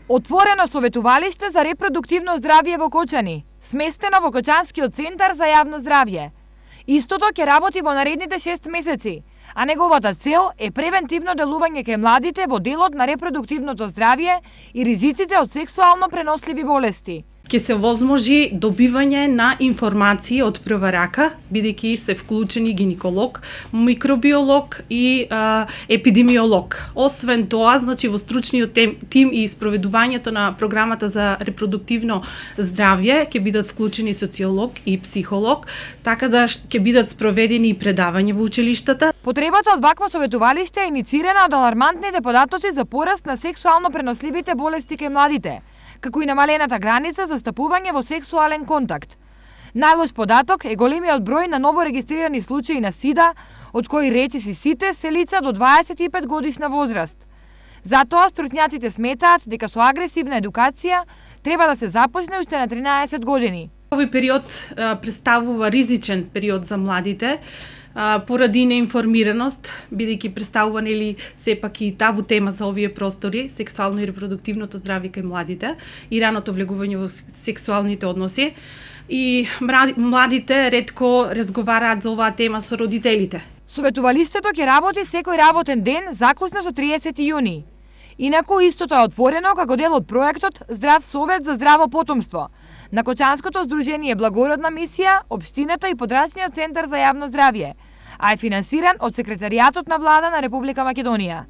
Отворено советувалиште за репродуктивно здравје во Кочани, сместено во Кочанскиот центар за јавно здравје. Истото ќе работи во наредните 6 месеци, а неговата цел е превентивно делување кај младите во делот на репродуктивното здравје и ризиците од сексуално преносливи болести. Ќе се возможи добивање на информации од прва рака, бидејќи се вклучени гинеколог, микробиолог и епидемиолог. Освен тоа, значи во стручниот тим и спроведувањето на програмата за репродуктивно здравје ќе бидат вклучени социолог и психолог, така да ќе бидат спроведени и предавања во училиштата. Потребата од вакво советувалиште е иницирана од алармантните податоци за пораст на сексуално преносливите болести кај младите, како и намалената граница за стапување во сексуален контакт. Најлош податок е големиот број на ново регистрирани случаи на СИДА, од кои речиси сите се лица до 25 годишна возраст. Затоа стручњаците сметаат дека со агресивна едукација треба да се започне уште на 13 години. Овој период представува ризичен период за младите, поради неинформираност, бидејќи представува нели сепак и табу тема за овие простори, сексуално и репродуктивното здравје кај младите и раното влегување во сексуалните односи. И младите ретко разговараат за оваа тема со родителите. Советувалиштето ќе работи секој работен ден заклучно со 30 јуни. Инаку истото е отворено како дел од проектот Здрав совет за здраво потомство на Кочанското здружение Благородна мисија, општината и Подрачниот центар за јавно здравје, а е финансиран од Секретаријатот на Влада на Република Македонија.